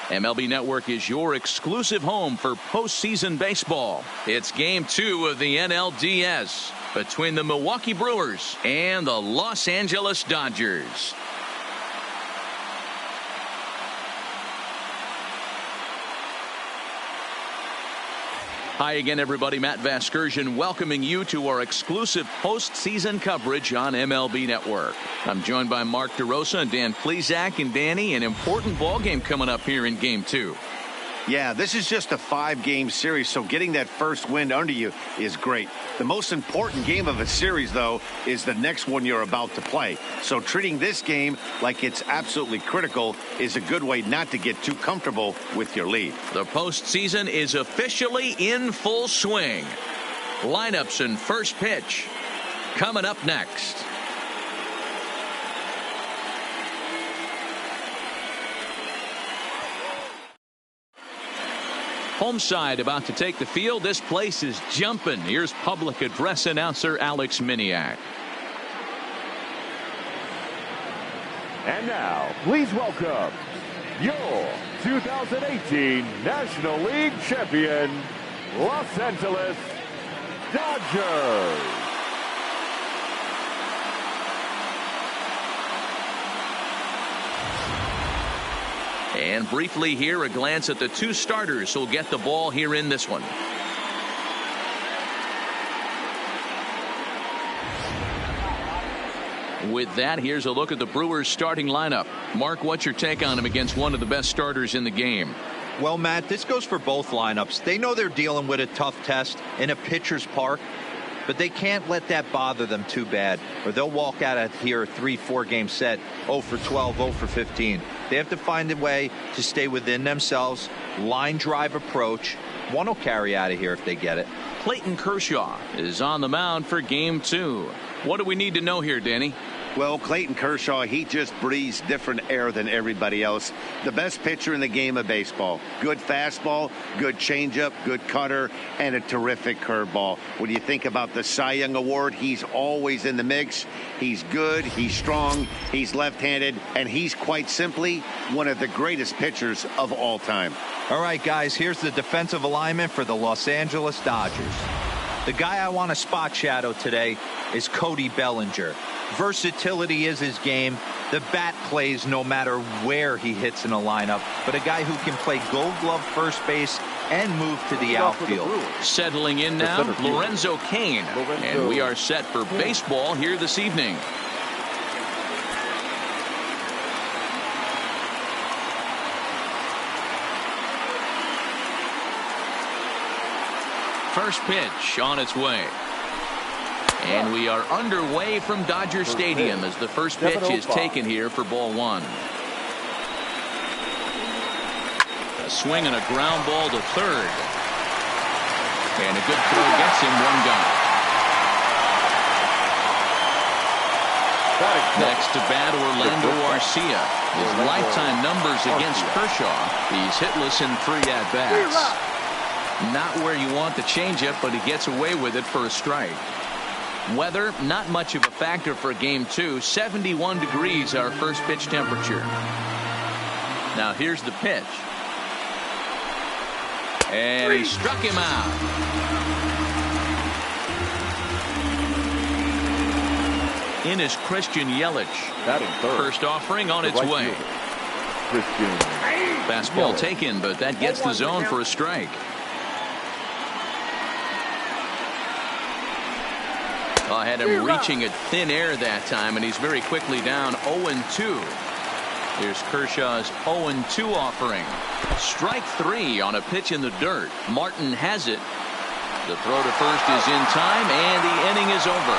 MLB Network is your exclusive home for postseason baseball. It's Game 2 of the NLDS between the Milwaukee Brewers and the Los Angeles Dodgers. Hi again, everybody. Matt Vasgersian welcoming you to our exclusive postseason coverage on MLB Network. I'm joined by Mark DeRosa and Dan Plesac. And Danny, an important ball game coming up here in Game 2. Yeah, this is just a 5-game series, so getting that first win under you is great. The most important game of a series, though, is the next one you're about to play. So treating this game like it's absolutely critical is a good way not to get too comfortable with your lead. The postseason is officially in full swing. Lineups and first pitch coming up next. Home side about to take the field. This place is jumping. Here's public address announcer Alex Miniak. And now, please welcome your 2018 National League champion, Los Angeles Dodgers. And briefly here, a glance at the two starters who'll get the ball here in this one. With that, here's a look at the Brewers starting lineup. Mark, what's your take on him against one of the best starters in the game? Well, Matt, this goes for both lineups. They know they're dealing with a tough test in a pitcher's park, but they can't let that bother them too bad, or they'll walk out of here a 3-4 game set, 0 for 12, 0 for 15. They have to find a way to stay within themselves, line drive approach. One will carry out of here if they get it. Clayton Kershaw is on the mound for Game 2. What do we need to know here, Danny? Well, Clayton Kershaw, he just breathes different air than everybody else. The best pitcher in the game of baseball. Good fastball, good changeup, good cutter, and a terrific curveball. When you think about the Cy Young Award, he's always in the mix. He's good, he's strong, he's left-handed, and he's quite simply one of the greatest pitchers of all time. All right, guys, here's the defensive alignment for the Los Angeles Dodgers. The guy I want to spot shadow today is Cody Bellinger. Versatility is his game. The bat plays no matter where he hits in a lineup, but a guy who can play Gold Glove first base and move to the outfield. Settling in now, Lorenzo Cain, and we are set for baseball here this evening. First pitch on its way. And we are underway from Dodger Stadium as the first pitch is taken here for ball one. A swing and a ground ball to third. And a good throw gets him one gone. Next to bat, Orlando Arcia. His lifetime numbers against Kershaw. He's hitless in 3 at-bats. Not where you want the changeup, but he gets away with it for a strike. Weather, not much of a factor for Game 2. 71 degrees, our first pitch temperature. Now here's the pitch. And he struck him out. In is Christian Yelich. First offering on its way. Fastball taken, but that gets the zone for a strike. I had him reaching at thin air that time, and he's very quickly down 0-2. Here's Kershaw's 0-2 offering. Strike 3 on a pitch in the dirt. Martin has it. The throw to first is in time, and the inning is over.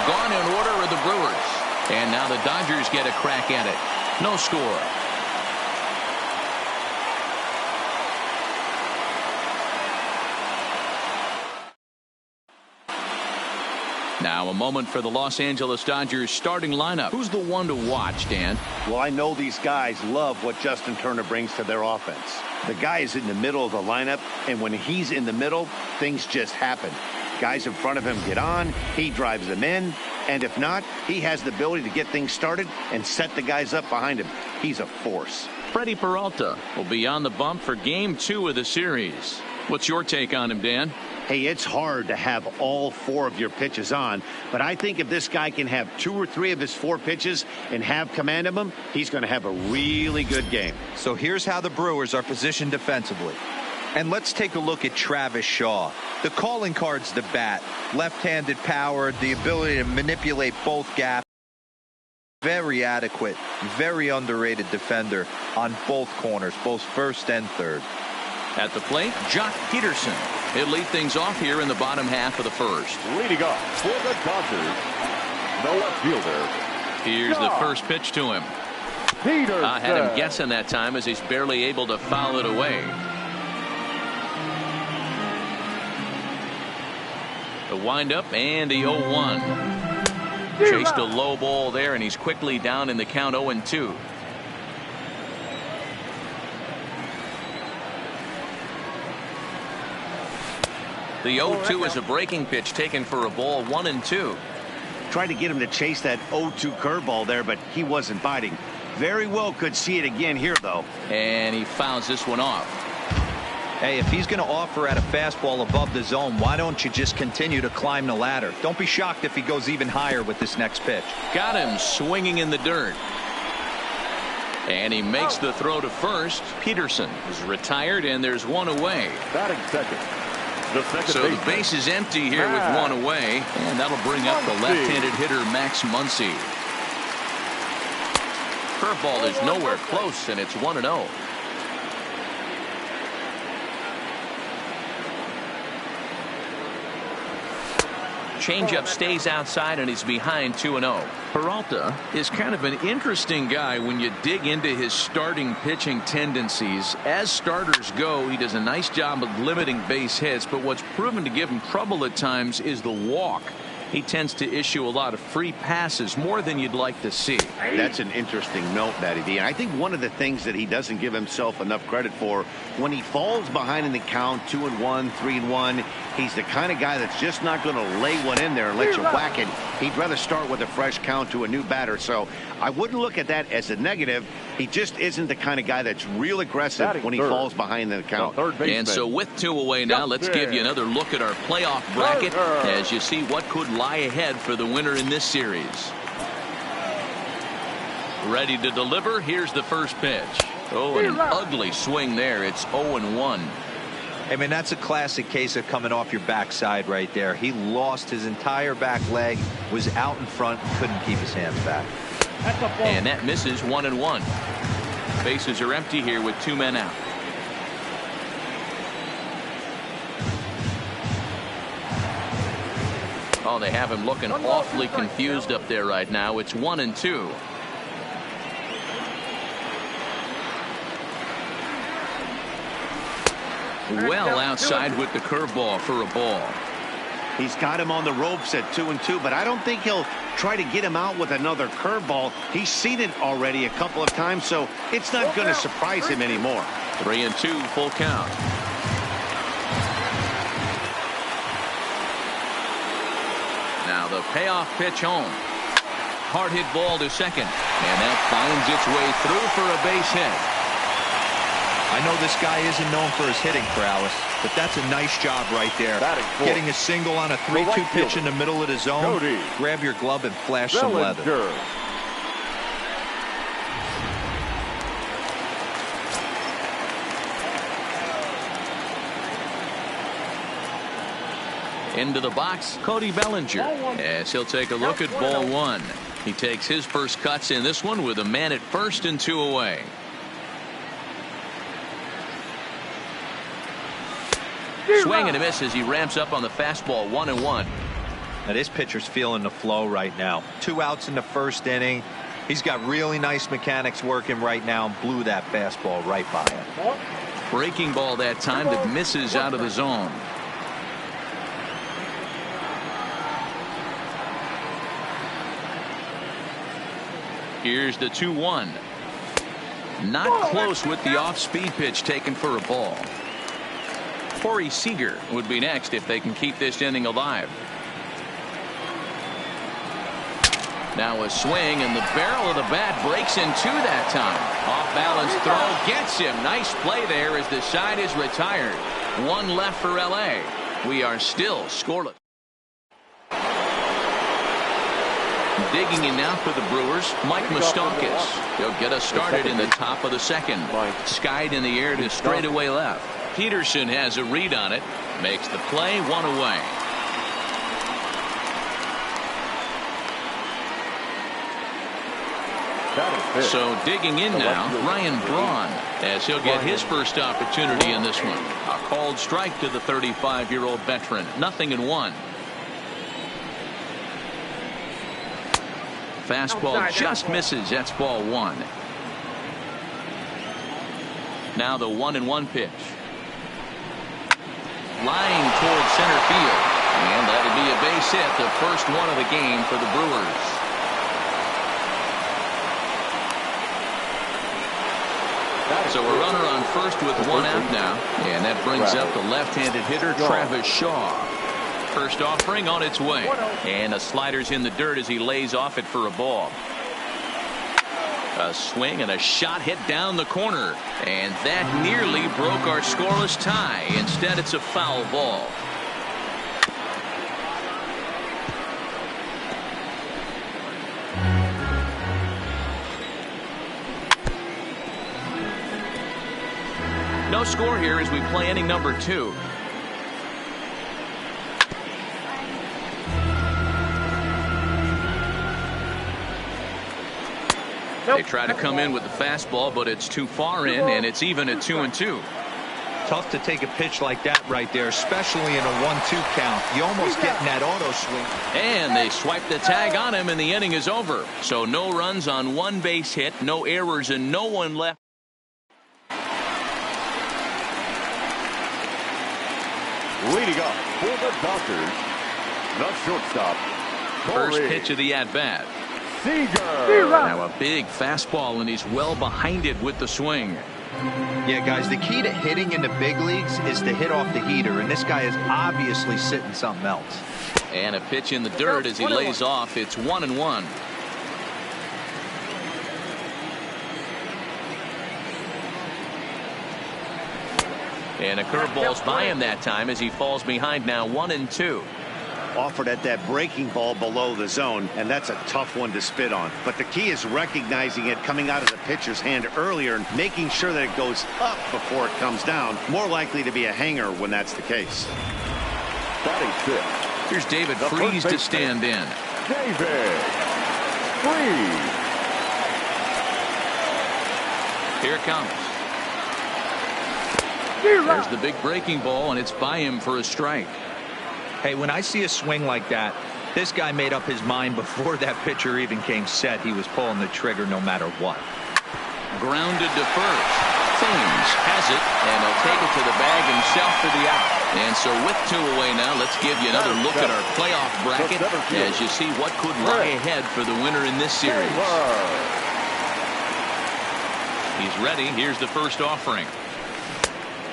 Gone in order are the Brewers. And now the Dodgers get a crack at it. No score. Now a moment for the Los Angeles Dodgers starting lineup. Who's the one to watch, Dan? Well, I know these guys love what Justin Turner brings to their offense. The guy is in the middle of the lineup, and when he's in the middle, things just happen. Guys in front of him get on, he drives them in, and if not, he has the ability to get things started and set the guys up behind him. He's a force. Freddie Peralta will be on the bump for game 2 of the series. What's your take on him, Dan? Hey, it's hard to have all 4 of your pitches on, but I think if this guy can have 2 or 3 of his 4 pitches and have command of them, he's going to have a really good game. So here's how the Brewers are positioned defensively. And let's take a look at Travis Shaw. The calling card's the bat. Left-handed power, the ability to manipulate both gaps. Very adequate, very underrated defender on both corners, both first and third. At the plate, Jock Peterson. He'll lead things off here in the bottom half of the first. Leading off for the Dodgers, the left fielder. Here's the first pitch to him. Peterson. I had him guessing that time as he's barely able to foul it away. The windup and the 0-1. Chased a low ball there, and he's quickly down in the count 0-2. The 0-2 is a breaking pitch taken for a ball, 1-2. Tried to get him to chase that 0-2 curveball there, but he wasn't biting. Very well could see it again here, though. And he fouls this one off. Hey, if he's going to offer at a fastball above the zone, why don't you just continue to climb the ladder? Don't be shocked if he goes even higher with this next pitch. Got him swinging in the dirt. And he makes the throw to first. Peterson is retired, and there's one away. Batting second. So the base is empty here with one away, and that'll bring up the left-handed hitter Max Muncy. Curveball is nowhere close, and it's 1-0. Changeup stays outside, and he's behind 2-0. Peralta is kind of an interesting guy when you dig into his starting pitching tendencies. As starters go, he does a nice job of limiting base hits, but what's proven to give him trouble at times is the walk. He tends to issue a lot of free passes, more than you'd like to see. That's an interesting note, Matty D. And I think one of the things that he doesn't give himself enough credit for, when he falls behind in the count, 2-1, 3-1, he's the kind of guy that's just not going to lay one in there and let you whack it. He'd rather start with a fresh count to a new batter. So I wouldn't look at that as a negative. He just isn't the kind of guy that's real aggressive when he falls behind in the count. And so with 2 away now, let's give you another look at our playoff bracket as you see what could lie ahead for the winner in this series. Ready to deliver. Here's the first pitch. Oh, and an ugly swing there. It's 0-1. I mean, that's a classic case of coming off your backside right there. He lost his entire back leg, was out in front, couldn't keep his hands back. And that misses, 1-1. Bases are empty here with 2 men out. Oh, they have him looking awfully confused up there right now. It's 1-2. Well outside with the curveball for a ball. He's got him on the ropes at 2-2, but I don't think he'll try to get him out with another curveball. He's seen it already a couple of times, so it's not going to surprise him anymore. 3-2, full count. Now the payoff pitch home. Hard hit ball to second, and that finds its way through for a base hit. I know this guy isn't known for his hitting prowess, but that's a nice job right there. Getting a single on a 3-2 pitch in the middle of the zone. Grab your glove and flash some leather. Into the box, Cody Bellinger, as he'll take a look at ball 1. He takes his first cuts in this one with a man at first and 2 away. Swing and a miss as he ramps up on the fastball, 1-1. Now this pitcher's feeling the flow right now. 2 outs in the first inning. He's got really nice mechanics working right now and blew that fastball right by him. Breaking ball that time that misses out of the zone. Here's the 2-1. Not close with the off-speed pitch taken for a ball. Corey Seager would be next if they can keep this inning alive. Now a swing, and the barrel of the bat breaks in two that time. Off balance throw gets him. Nice play there as the side is retired. One left for LA. We are still scoreless. Digging in now for the Brewers, Mike Moustakas. He'll get us started in the top of the second. Skied in the air to straightaway left. Peterson has a read on it. Makes the play, one away. So digging in now, Ryan Braun, as he'll get his first opportunity in this one. A called strike to the 35-year-old veteran. 0-1. Fastball just misses. That's ball one. Now the 1-1 pitch. Flying toward center field. And that'll be a base hit, the first one of the game for the Brewers. So a runner on first with one out now. And that brings up the left-handed hitter, Travis Shaw. First offering on its way. And a slider's in the dirt as he lays off it for a ball. A swing and a shot hit down the corner. And that nearly broke our scoreless tie. Instead, it's a foul ball. No score here as we play inning number 2. They try to come in with the fastball, but it's too far in, and it's even at 2-2. Tough to take a pitch like that right there, especially in a 1-2 count. You almost get in that auto swing. And they swipe the tag on him, and the inning is over. So no runs on one base hit, no errors, and no one left. Leading up for the Dodgers, the shortstop, First pitch of the at-bat. Seager. Now a big fastball, and he's well behind it with the swing. Yeah, guys, the key to hitting in the big leagues is to hit off the heater, and this guy is obviously sitting something else. And a pitch in the dirt as he lays off. It's 1-1. And a curveball's by him that time as he falls behind now 1-2. Offered at that breaking ball below the zone, and that's a tough one to spit on. But the key is recognizing it coming out of the pitcher's hand earlier and making sure that it goes up before it comes down. More likely to be a hanger when that's the case. Batting fifth. Here's David Freese to stand in. David Freese. Here it comes. There's the big breaking ball, and it's by him for a strike. Hey, when I see a swing like that, this guy made up his mind before that pitcher even came set. He was pulling the trigger no matter what. Grounded to first. Thames has it, and he'll take it to the bag himself for the out. And so with 2 away now, let's give you another look at our playoff bracket as you see what could lie ahead for the winner in this series. He's ready. Here's the first offering.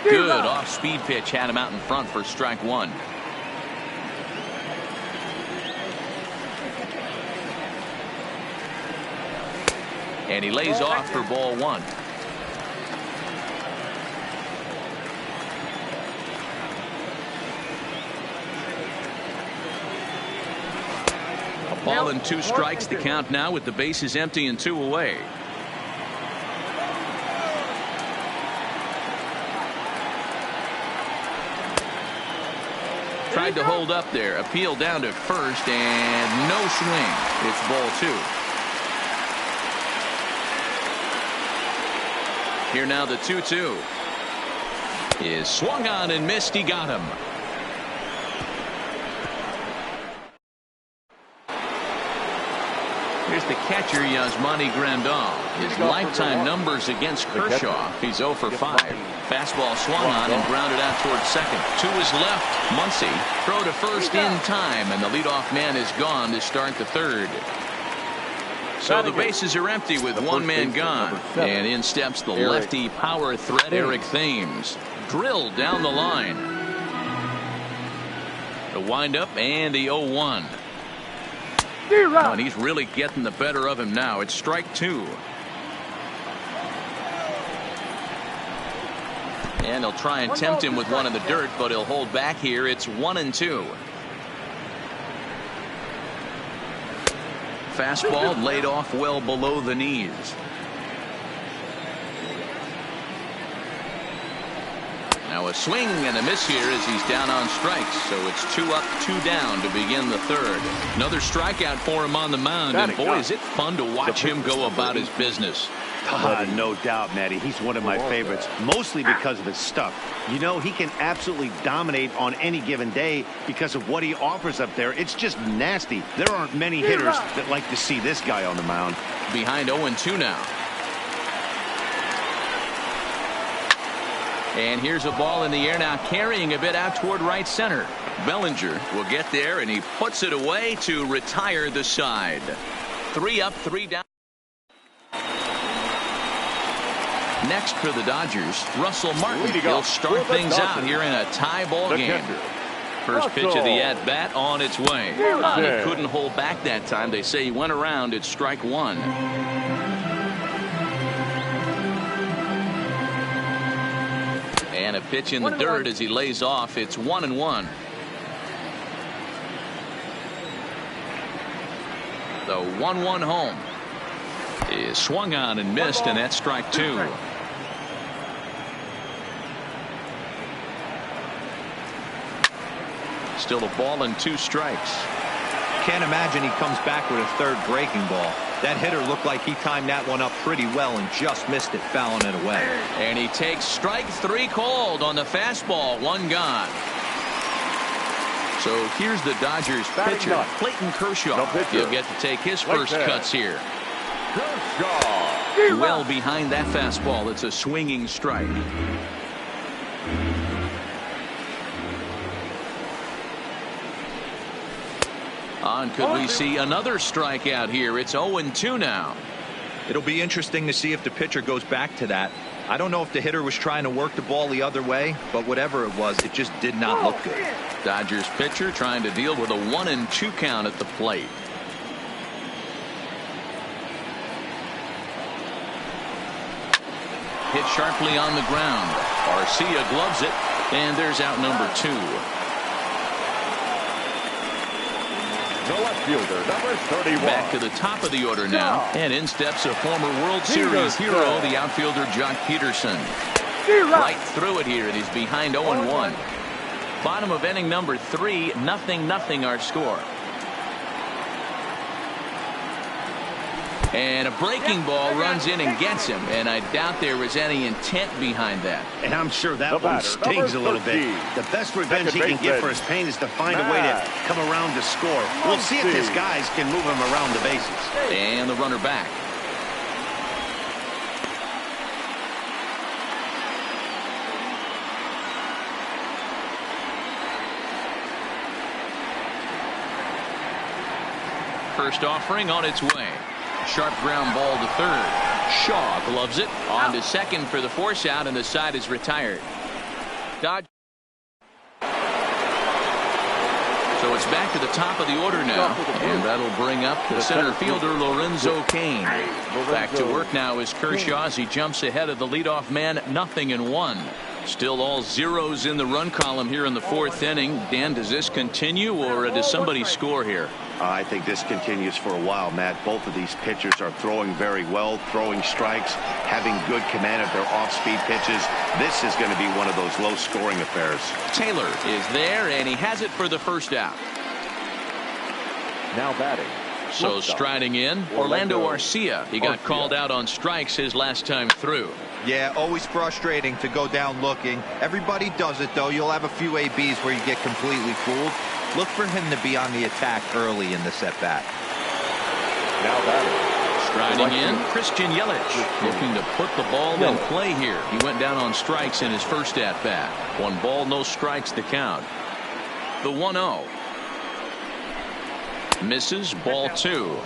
Good off-speed pitch had him out in front for strike one. And he lays off for ball one. A ball and 2 strikes to count now with the bases empty and 2 away. Tried to hold up there. Appeal down to first and no swing. It's ball 2. Here now the 2-2 is swung on and missed. He got him. Here's the catcher, Yasmani Grandal. His lifetime numbers against Kershaw. He's 0 for 5. Fastball swung on and grounded out towards second. To his left, Muncy. Throw to first in time, and the leadoff man is gone to start the third. So the bases are empty with one man gone. And in steps the lefty power threat, Eric Thames. Drilled down the line. The windup and the 0-1. Oh, and he's really getting the better of him now. It's strike 2. And he'll try and tempt him with one in the dirt, but he'll hold back here. It's 1-2. Fastball laid off well below the knees. Now a swing and a miss here as he's down on strikes. So it's 2 up, 2 down to begin the third. Another strikeout for him on the mound. And boy, is it fun to watch him go about his business. No doubt, Matty. He's one of my favorites, mostly because of his stuff. You know, he can absolutely dominate on any given day because of what he offers up there. It's just nasty. There aren't many hitters that like to see this guy on the mound. Behind 0-2 now. And here's a ball in the air now, carrying a bit out toward right center. Bellinger will get there, and he puts it away to retire the side. 3 up, 3 down. Next for the Dodgers, Russell Martin. He'll start things out here in a tie ball game. First pitch of the at-bat on its way. He couldn't hold back that time. They say he went around. It's strike 1. And a pitch in the dirt as he lays off. It's 1-1. The 1-1 home is swung on and missed, and that's strike 2. Still a ball and 2 strikes. Can't imagine he comes back with a third breaking ball. That hitter looked like he timed that one up pretty well and just missed it, fouling it away. And he takes strike 3 called on the fastball. 1 gone. So here's the Dodgers pitcher, Clayton Kershaw. He'll get to take his first cuts here. Well behind that fastball. It's a swinging strike. On could we see another strikeout here? It's 0-2 now. It'll be interesting to see if the pitcher goes back to that. I don't know if the hitter was trying to work the ball the other way, but whatever it was, it just did not look good. Dodgers pitcher trying to deal with a 1-2 count at the plate. Hit sharply on the ground. Garcia gloves it, and there's out number 2. The left fielder, number 31. Back to the top of the order now, and in steps a former World Series hero, the outfielder Jock Peterson. Right through it here, and he's behind 0-1. Bottom of inning number 3, 0-0 our score. And a breaking ball runs in and gets him, and I doubt there was any intent behind that. And I'm sure that one stings a little bit. The best revenge he can get for his pain is to find a way to come around to score. We'll see if his guys can move him around the bases. And the runner back. First offering on its way. Sharp ground ball to third. Shaw gloves it. On to second for the force out, and the side is retired. Dodge. So it's back to the top of the order now, and that'll bring up the center fielder Lorenzo Cain. Back to work now is Kershaw as he jumps ahead of the leadoff man. 0-1. Still all zeros in the run column here in the 4th inning. Dan, does this continue, or does somebody score here? I think this continues for a while, Matt. Both of these pitchers are throwing very well, throwing strikes, having good command of their off-speed pitches. This is going to be one of those low-scoring affairs. Taylor is there, and he has it for the first out. Now batting. So striding in, Orlando Arcia. He got called out on strikes his last time through. Yeah, always frustrating to go down looking. Everybody does it, though. You'll have a few ABs where you get completely fooled. Look for him to be on the attack early in the at-bat. Now batting. Striding in, Christian Yelich looking to put the ball in play here. He went down on strikes in his first at-bat. 1 ball, no strikes to count. The 1-0. Misses, ball 2.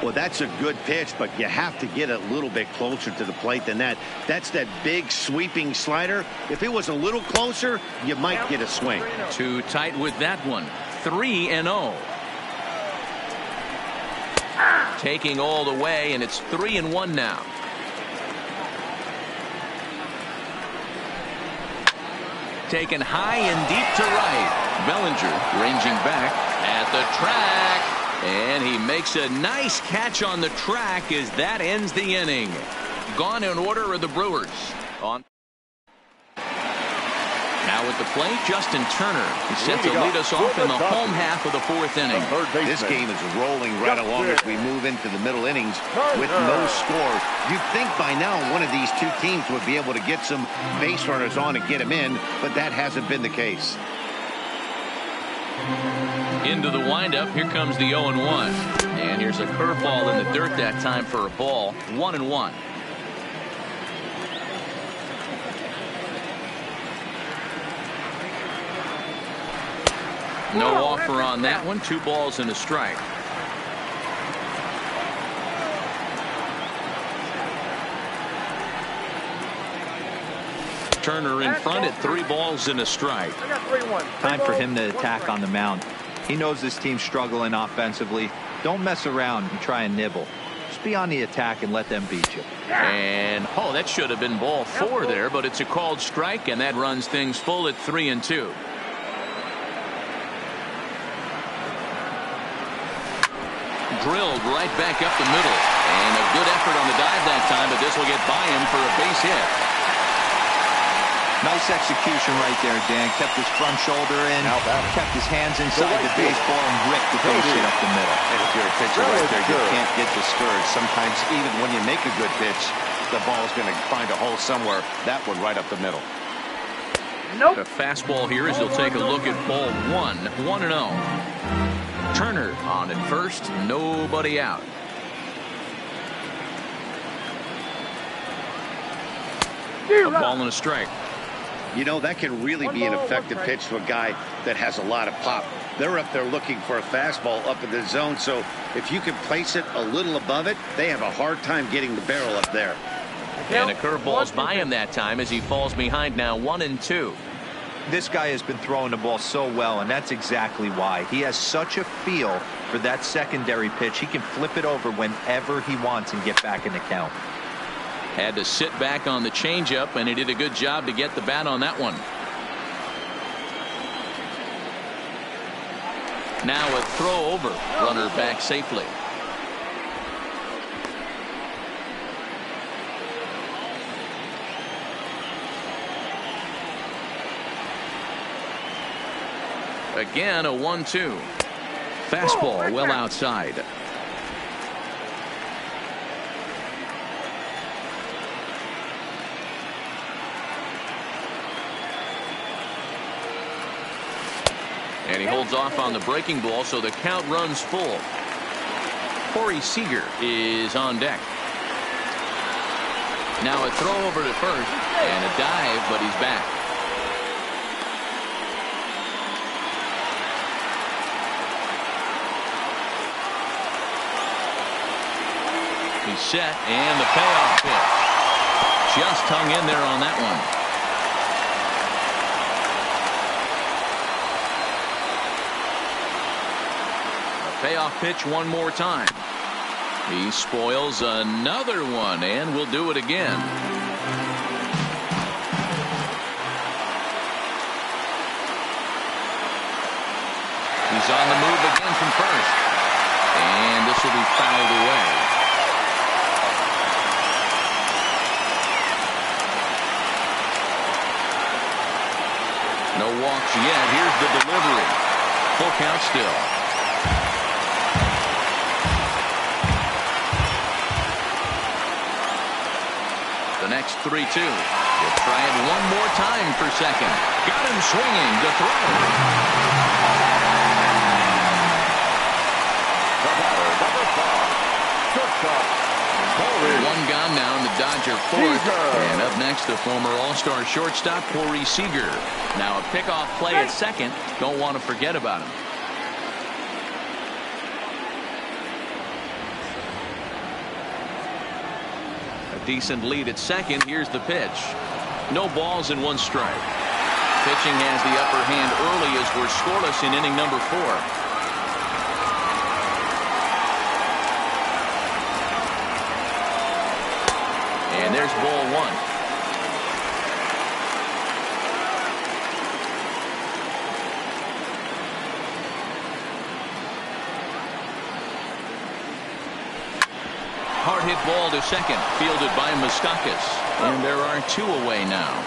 Well, that's a good pitch, but you have to get a little bit closer to the plate than that. That's that big sweeping slider. If it was a little closer, you might get a swing. Too tight with that one. 3-0. Taking all the way, and it's 3-1 now. Taken high and deep to right. Bellinger ranging back at the track. And he makes a nice catch on the track as that ends the inning. Gone in order are the Brewers. Now at the plate, Justin Turner is set to lead us off in the home half of the fourth inning. This game is rolling right along as we move into the middle innings with no score. You'd think by now one of these two teams would be able to get some base runners on and get them in, but that hasn't been the case. Into the windup, here comes the 0-1. And here's a curveball in the dirt that time for a ball. 1-1. No offer on that one. 2 balls and a strike. Turner in front at 3 balls and a strike. Time for him to attack on the mound. He knows this team's struggling offensively. Don't mess around and try and nibble. Just be on the attack and let them beat you. And that should have been ball 4 there, but it's a called strike, and that runs things full at 3-2. Drilled right back up the middle, and a good effort on the dive that time, but this will get by him for a base hit. Nice execution right there, Dan. Kept his front shoulder in, kept his hands inside the baseball, and ripped the base hit up the middle. And if you're a pitcher right there, you can't get discouraged. Sometimes even when you make a good pitch, the ball's going to find a hole somewhere. That one right up the middle. The fastball here as he'll take a look at ball 1, 1-0. Turner on at first, nobody out. A ball and a strike. You know, that can really be an effective pitch to a guy that has a lot of pop. They're up there looking for a fastball up in the zone, so if you can place it a little above it, they have a hard time getting the barrel up there. And a curveball's by him that time as he falls behind now 1-2. This guy has been throwing the ball so well, and that's exactly why. He has such a feel for that secondary pitch. He can flip it over whenever he wants and get back in the count. Had to sit back on the changeup, and he did a good job to get the bat on that one. Now a throw over. Runner back safely. Again, a 1-2. Fastball well outside. And he holds off on the breaking ball, so the count runs full. Corey Seager is on deck. Now a throw over to first and a dive, but he's back. He's set, and the payoff pitch. Just hung in there on that one. Payoff pitch one more time. He spoils another one, and will do it again. He's on the move again from first, and this will be fouled away. No walks yet. Here's the delivery. Full count still. The next 3-2. He'll try it one more time for second. Got him swinging to throw. One gone now in the Dodger fourth. And up next, the former All-Star shortstop, Corey Seager. Now a pickoff play at second. Don't want to forget about him. Decent lead at second. Here's the pitch. No balls and 1 strike. Pitching has the upper hand early as we're scoreless in inning number 4. There's ball one. Hard hit ball to second, fielded by Moustakas, and there are 2 away now.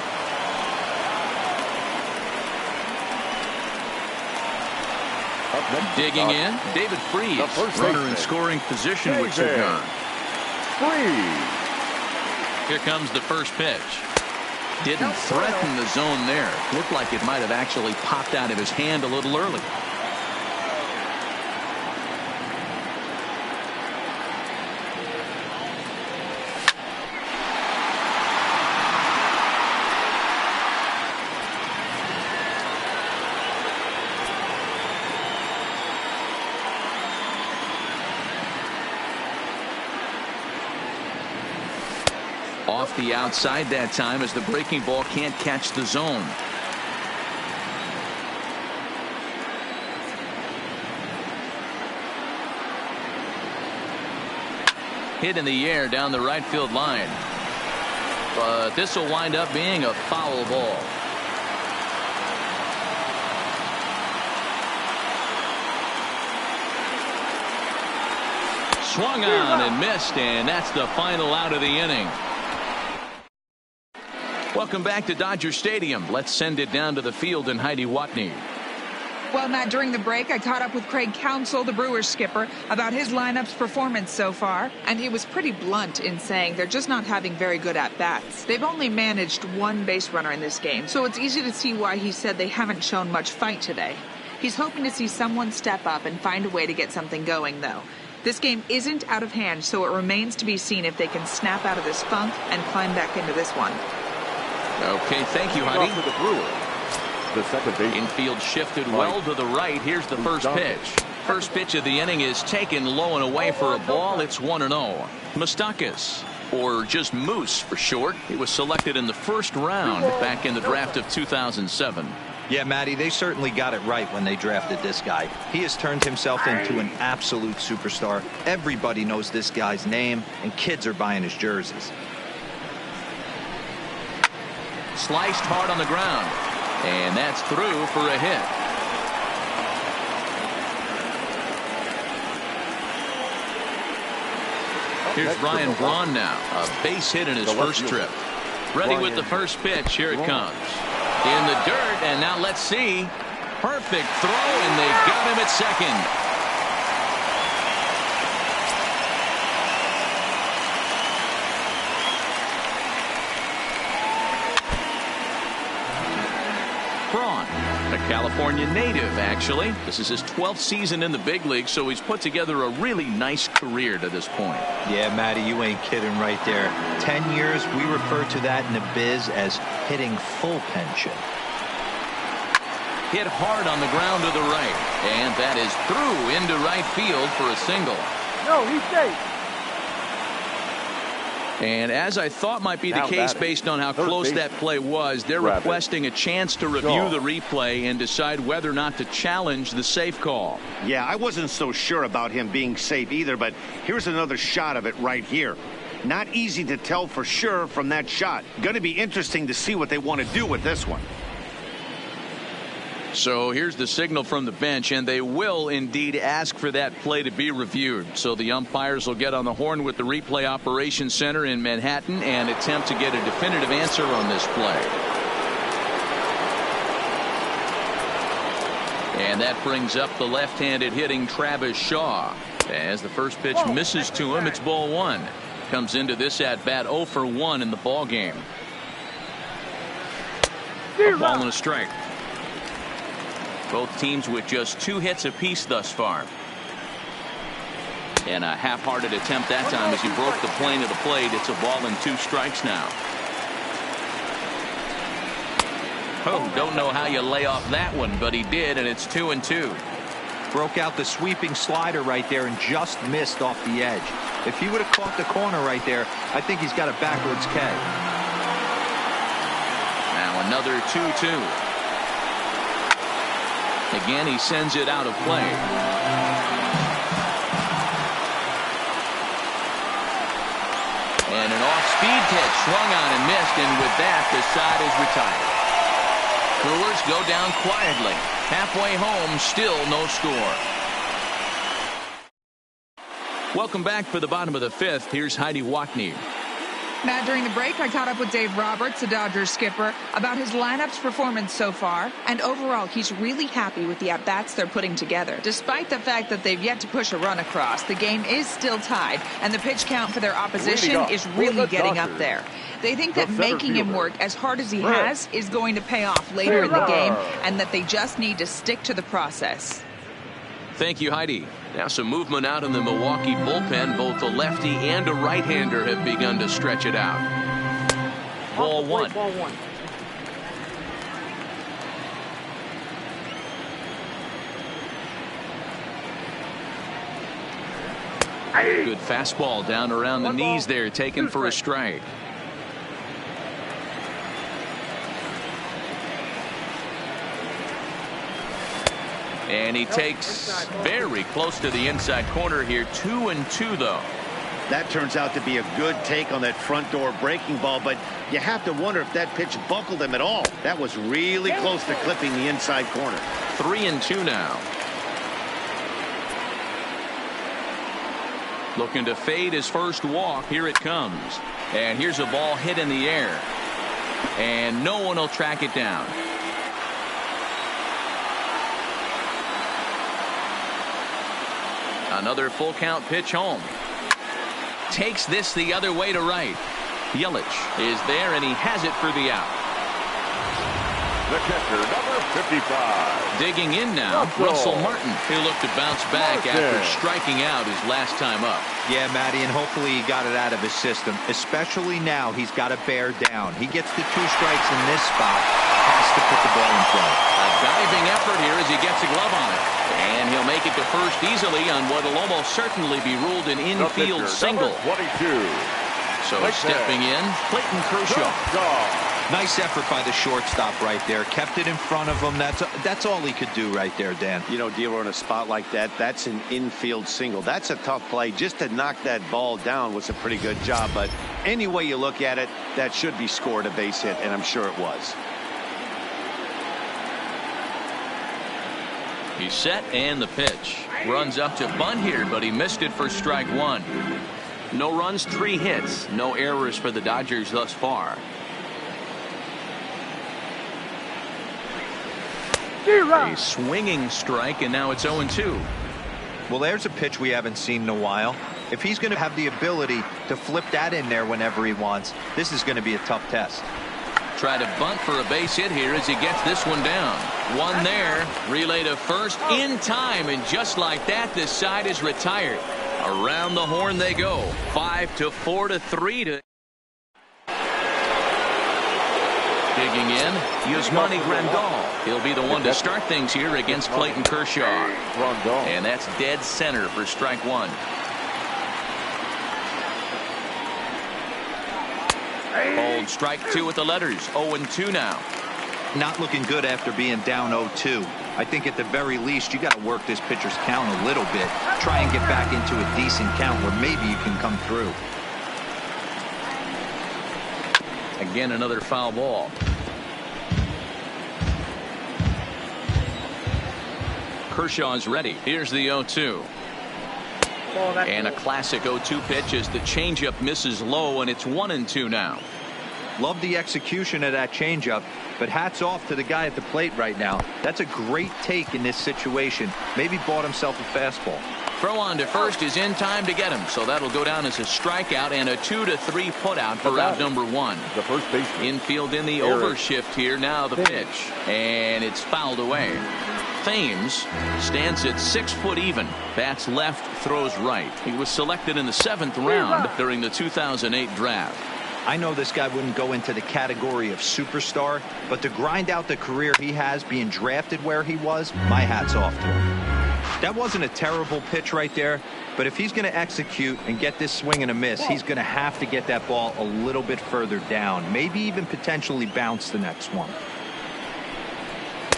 Digging in, David Freese, runner in scoring position with 2 gone. Here comes the first pitch. Didn't threaten the zone there. Looked like it might have actually popped out of his hand a little early. Off the outside that time as the breaking ball can't catch the zone. Hit in the air down the right field line. But this will wind up being a foul ball. Swung on and missed, and that's the final out of the inning. Welcome back to Dodger Stadium. Let's send it down to the field and Heidi Watney. Well, Matt, during the break, I caught up with Craig Counsell, the Brewers skipper, about his lineup's performance so far, and he was pretty blunt in saying they're just not having very good at-bats. They've only managed 1 base runner in this game, so it's easy to see why he said they haven't shown much fight today. He's hoping to see someone step up and find a way to get something going, though. This game isn't out of hand, so it remains to be seen if they can snap out of this funk and climb back into this one. Okay, thank you, Heidi. For the Brewers, the second base. Infield shifted well to the right. Here's the first pitch. First pitch of the inning is taken low and away for a ball. It's 1-0. Moustakas, or just Moose for short. He was selected in the first round back in the draft of 2007. Yeah, Matty, they certainly got it right when they drafted this guy. He has turned himself into an absolute superstar. Everybody knows this guy's name, and kids are buying his jerseys. Sliced hard on the ground, and that's through for a hit. Here's Ryan Braun now, a base hit in his first trip. Ready with the first pitch. Here it comes. In the dirt, and now let's see. Perfect throw, and they got him at second. Braun, a California native, actually. This is his 12th season in the big league, so he's put together a really nice career to this point. Yeah, Matty, you ain't kidding right there. 10 years, we refer to that in the biz as hitting full pension. Hit hard on the ground to the right, and that is through into right field for a single. No, he's safe. And as I thought might be the case based on how close that play was, they're requesting a chance to review the replay and decide whether or not to challenge the safe call. Yeah, I wasn't so sure about him being safe either, but here's another shot of it right here. Not easy to tell for sure from that shot. Going to be interesting to see what they want to do with this one. So here's the signal from the bench, and they will indeed ask for that play to be reviewed. So the umpires will get on the horn with the replay operations center in Manhattan and attempt to get a definitive answer on this play. And that brings up the left-handed hitting Travis Shaw. As the first pitch misses to him, it's ball one. Comes into this at-bat 0 for 1 in the ball game. A ball and a strike. Both teams with just 2 hits apiece thus far. And a half-hearted attempt that time as he broke the plane of the plate. It's a ball and 2 strikes now. Oh, don't know how you lay off that one, but he did, and it's 2-2. Broke out the sweeping slider right there and just missed off the edge. If he would have caught the corner right there, I think he's got a backwards K. Now another 2-2. Again, he sends it out of play. And an off-speed pitch swung on and missed, and with that, the side is retired. Brewers go down quietly. Halfway home, still no score. Welcome back for the bottom of the fifth. Here's Heidi Watney. Matt, during the break, I caught up with Dave Roberts, the Dodgers skipper, about his lineup's performance so far. And overall, he's really happy with the at-bats they're putting together. Despite the fact that they've yet to push a run across, the game is still tied, and the pitch count for their opposition is really getting up there. They think that making him work as hard as he has is going to pay off later in the game, and that they just need to stick to the process. Thank you, Heidi. Now some movement out in the Milwaukee bullpen. Both a lefty and a right-hander have begun to stretch it out. Ball one. Good fastball down around the knees there, taken for a strike. And he takes very close to the inside corner here. 2-2 though. That turns out to be a good take on that front door breaking ball, but you have to wonder if that pitch buckled him at all. That was really close to clipping the inside corner. 3-2 now. Looking to fade his first walk. Here it comes. And here's a ball hit in the air. And no one will track it down. Another full count pitch home. Takes this the other way to right. Yelich is there, and he has it for the out. The catcher, number 55. Digging in now, Russell Martin. He'll look to bounce back after striking out his last time up. Yeah, Matty, and hopefully he got it out of his system. Especially now, he's got to bear down. He gets the 2 strikes in this spot. Has to put the ball in play. A diving effort here as he gets a glove on it. And he'll make it to first easily on what will almost certainly be ruled an infield single. 22. So stepping in, Clayton Kershaw. Nice effort by the shortstop right there. Kept it in front of him. That's all he could do right there, Dan. You know, Dealer, in a spot like that, that's an infield single. That's a tough play. Just to knock that ball down was a pretty good job. But any way you look at it, that should be scored a base hit, and I'm sure it was. He's set, and the pitch. Runs up to bunt here, but he missed it for strike one. No runs, 3 hits. No errors for the Dodgers thus far. A swinging strike, and now it's 0-2. Well, there's a pitch we haven't seen in a while. If he's going to have the ability to flip that in there whenever he wants, this is going to be a tough test. Try to bunt for a base hit here as he gets this one down. One there. Relay to first in time, and just like that, this side is retired. Around the horn they go. 5-4 to 3 to. Digging in, Yasmani Grandal. He'll be the one to start things here against Clayton Kershaw. And that's dead center for strike one. Old strike 2 with the letters. 0-2 now. Not looking good after being down 0-2. I think at the very least you got to work this pitcher's count a little bit. Try and get back into a decent count where maybe you can come through. Again, another foul ball. Kershaw's ready. Here's the 0-2. And a classic 0-2 pitch as the changeup misses low, and it's 1-2 now. Love the execution of that changeup, but hats off to the guy at the plate right now. That's a great take in this situation. Maybe bought himself a fastball. Throw on to first is in time to get him, so that'll go down as a strikeout and a 2-3 putout for out number 1. The first baseman. Infield in the overshift here. Now the pitch, and it's fouled away. Thames stands at 6 foot even. Bats left, throws right. He was selected in the 7th round during the 2008 draft. I know this guy wouldn't go into the category of superstar, but to grind out the career he has being drafted where he was, my hat's off to him. That wasn't a terrible pitch right there, but if he's going to execute and get this swing and a miss, he's going to have to get that ball a little bit further down, maybe even potentially bounce the next one.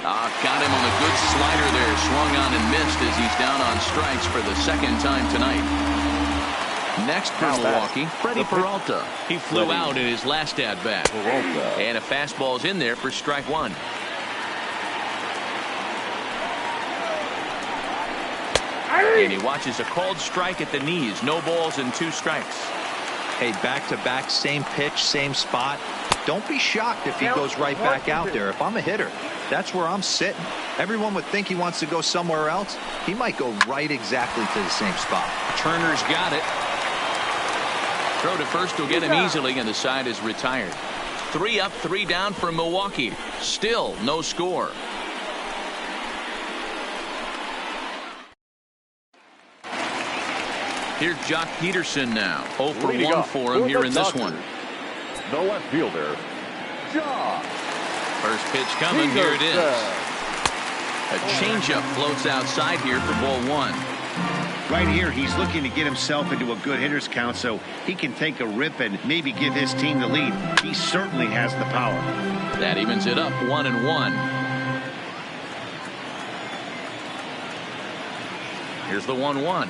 Got him on a good slider there. Swung on and missed as he's down on strikes for the 2nd time tonight. Next for Milwaukee, Freddie Peralta. He flew out in his last at-bat. And a fastball's in there for strike one. And he watches a called strike at the knees. No balls and 2 strikes. Hey, back-to-back, same pitch, same spot. Don't be shocked if he goes right back out there. If I'm a hitter, that's where I'm sitting. Everyone would think he wants to go somewhere else. He might go right exactly to the same spot. Turner's got it. Throw to first will get him easily, and the side is retired. 3 up, 3 down for Milwaukee. Still no score. Here's Jock Peterson now. 0 for 1 for him here in this one. The left fielder, Jock. First pitch coming. Here it is. A changeup floats outside here for ball 1. Right here, he's looking to get himself into a good hitter's count so he can take a rip and maybe give his team the lead. He certainly has the power. That evens it up 1-1. Here's the 1-1.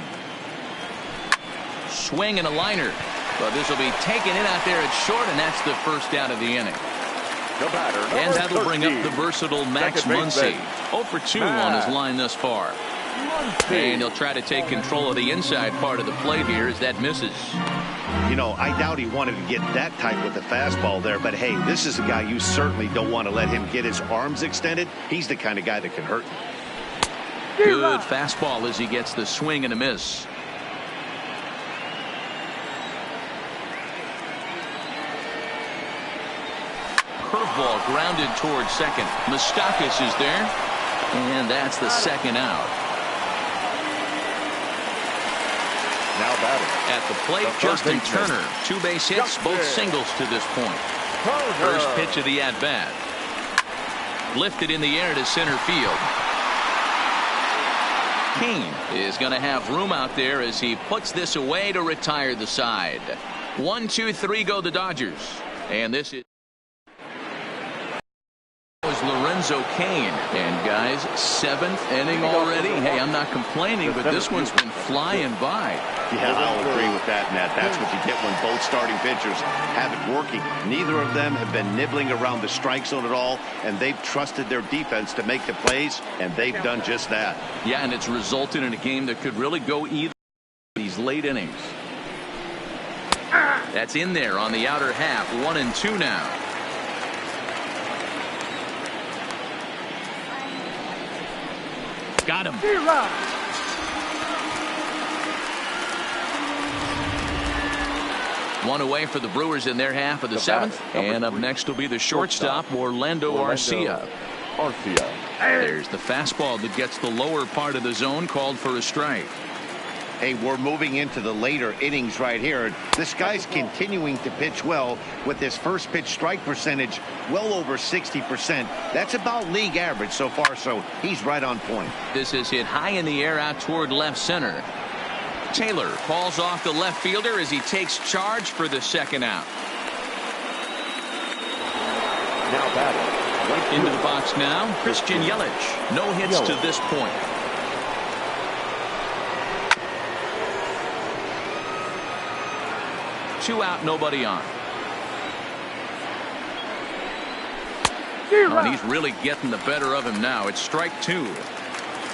Swing and a liner. But this will be taken in out there at short, and that's the first out of the inning. The batter, and that'll bring up the versatile Max Muncy. 0 for 2 on his line thus far. And he'll try to take control of the inside part of the plate here as that misses. You know, I doubt he wanted to get that tight with the fastball there, but hey, this is a guy you certainly don't want to let him get his arms extended. He's the kind of guy that can hurt you. Good fastball as he gets the swing and a miss. Curveball grounded towards second. Moustakas is there, and that's the second out. Now batting at the plate, Justin Turner. 2 base hits, both singles to this point. First pitch of the at-bat. Lifted in the air to center field. Kane is going to have room out there as he puts this away to retire the side. 1, 2, 3 go the Dodgers. And this is Lorenzo Kane. And guys, 7th inning already. Hey, I'm not complaining, but this one's been flying by. Yeah, I'll agree with that, Matt. That's what you get when both starting pitchers have it working. Neither of them have been nibbling around the strike zone at all, and they've trusted their defense to make the plays, and they've done just that. Yeah, and it's resulted in a game that could really go either these late innings. That's in there on the outer half. 1-2 now. Got him. One away for the Brewers in their half of the 7th. And up next will be the shortstop, Orlando Arcia. There's the fastball that gets the lower part of the zone, called for a strike. Hey, we're moving into the later innings right here. This guy's continuing to pitch well with his first pitch strike percentage well over 60%. That's about league average so far, so he's right on point. This is hit high in the air out toward left center. Taylor falls off the left fielder as he takes charge for the second out. Now batting. Into the box now, Christian Yelich. No hits to this point. Two out, nobody on. Oh, and he's really getting the better of him now. It's strike 2.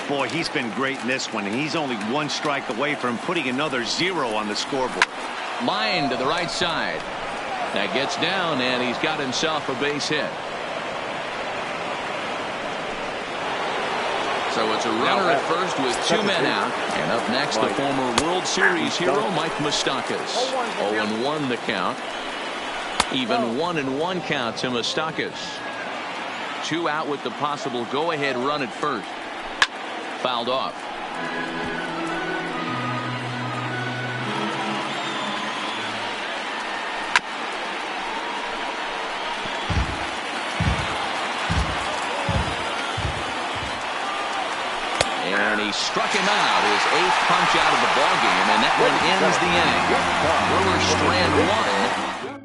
Boy, he's been great in this one, and he's only 1 strike away from putting another 0 on the scoreboard. Line to the right side. That gets down, and he's got himself a base hit. So it's a runner at first with 2 men out. And up next, the former World Series hero, Mike Moustakas. 0-1 the count. Even 1-1 count to Moustakas. 2 out with the possible go-ahead run at first. Fouled off. And he struck him out, his 8th punch out of the ballgame, and that one ends the inning. Brewers strand 1.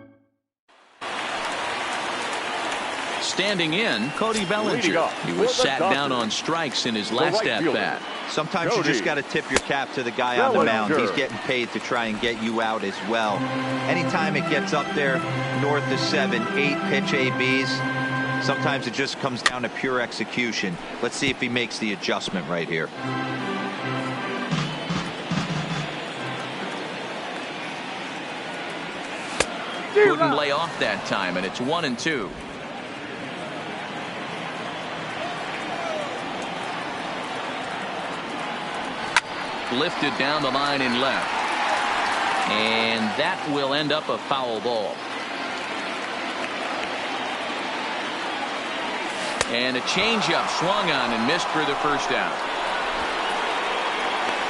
standing in, Cody Bellinger. He was sat down on strikes in his last at-bat. Sometimes you just got to tip your cap to the guy on the mound. He's getting paid to try and get you out as well. Anytime it gets up there north of 7, 8 pitch ABs, sometimes it just comes down to pure execution. Let's see if he makes the adjustment right here. Couldn't lay off that time, and it's 1-2. Lifted down the line in left, and that will end up a foul ball. And a changeup swung on and missed for the first out.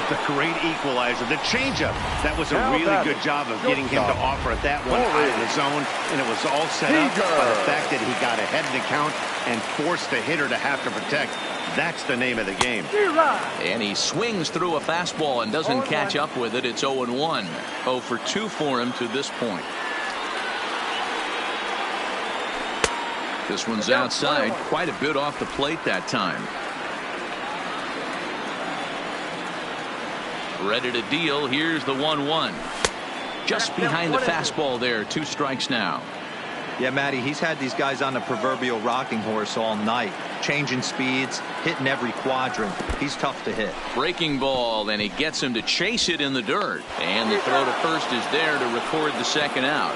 The great equalizer, the changeup. That was a really good job of getting him to offer at that one out of the zone, and it was all set up by the fact that he got ahead in the count and forced the hitter to have to protect. That's the name of the game. And he swings through a fastball and doesn't catch up with it. It's 0-1. 0 for 2 for him to this point. This one's outside, quite a bit off the plate that time. Ready to deal. Here's the 1-1. Just behind the fastball there. 2 strikes now. Yeah, Matty, he's had these guys on the proverbial rocking horse all night, changing speeds, hitting every quadrant. He's tough to hit. Breaking ball, and he gets him to chase it in the dirt. And the throw to first is there to record the second out.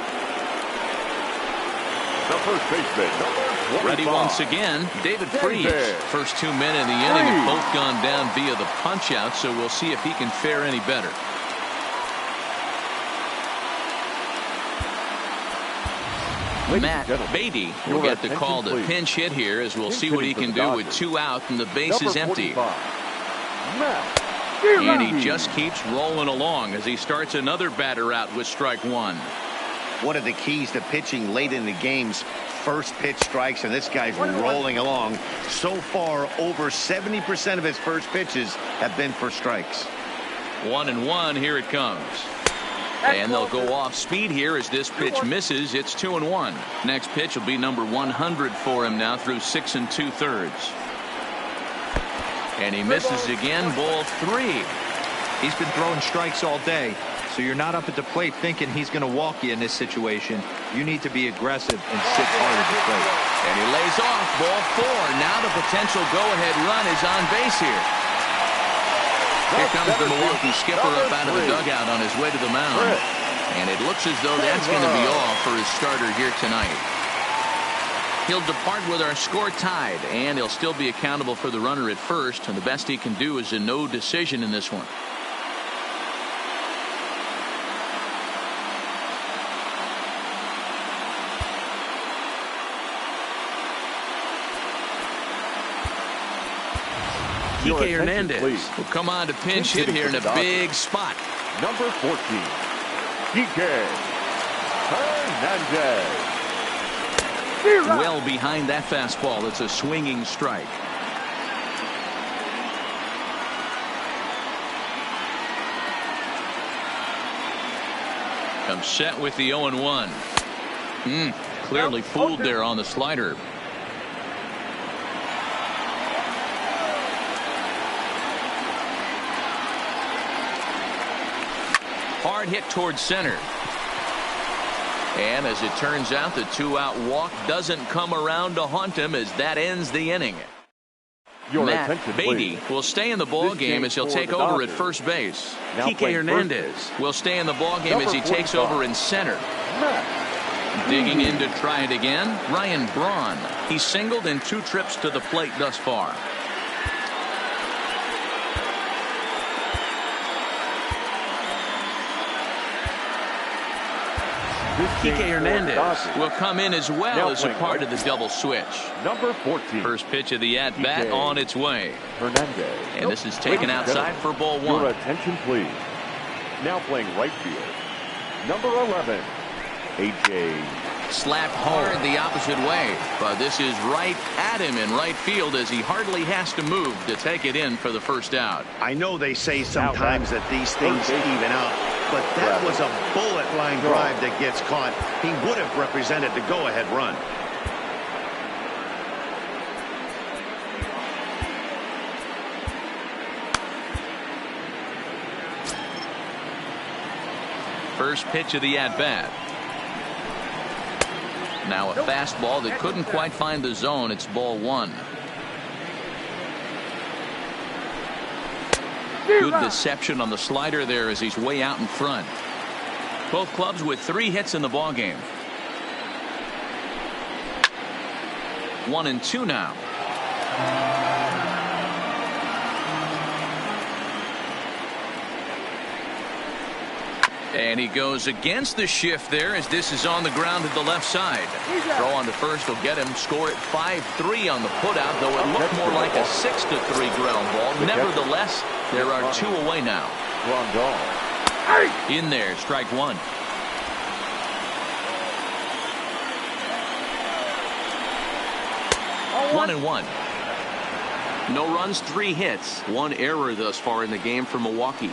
The first baseman, number 25. Ready once again, David Freese. First 2 men in the inning have both gone down via the punch out, so we'll see if he can fare any better. Matt Beatty will get the call to pinch hit here, as we'll see what he can do with 2 out and the base is empty. And he just keeps rolling along as he starts another batter out with strike 1. One of the keys to pitching late in the games, first pitch strikes, and this guy's rolling along. So far, over 70% of his first pitches have been for strikes. 1-1. Here it comes. And they'll go off speed here as this pitch misses. It's 2-1. Next pitch will be number 100 for him now through 6 2/3. And he misses again. Ball 3. He's been throwing strikes all day, so you're not up at the plate thinking he's going to walk you in this situation. You need to be aggressive and sit hard at the plate. And he lays off. Ball 4. Now the potential go-ahead run is on base here. Here comes the Milwaukee skipper up out of the dugout on his way to the mound. And it looks as though that's going to be all for his starter here tonight. He'll depart with our score tied, and he'll still be accountable for the runner at first. And the best he can do is a no decision in this one. Kike Hernandez will come on to pinch hit here in a big spot. Number 14, Kike Hernandez. Well behind that fastball. It's a swinging strike. Comes set with the 0-1. Clearly fooled there on the slider. Hard hit towards center. And as it turns out, the 2-out walk doesn't come around to haunt him as that ends the inning. Matt Beatty will stay in the ball game as he'll take over at first base. Kike Hernandez will stay in the ball game as he takes over in center. Digging in to try it again, Ryan Braun. He's singled in 2 trips to the plate thus far. Kike Hernandez will come in as well as a part of the double switch. Number 14. First pitch of the at-bat on its way. Hernandez. And this is taken outside for ball 1. Your attention, please. Now playing right field. Number 11, A.J. Slapped hard the opposite way, but this is right at him in right field as he hardly has to move to take it in for the first out. I know they say sometimes that these things even out, but that was a bullet line drive that gets caught. He would have represented the go-ahead run. first pitch of the at-bat. Now a fastball that couldn't quite find the zone. It's ball one. Good deception on the slider there as he's way out in front. Both clubs with 3 hits in the ball game. 1-2 now. And he goes against the shift there as this is on the ground to the left side. Throw on to first will get him. Score at 5-3 on the putout, though it looked more like a 6-3 ground ball. Nevertheless, there are 2 away now. In there, strike one. One and one. No runs, 3 hits. 1 error thus far in the game for Milwaukee.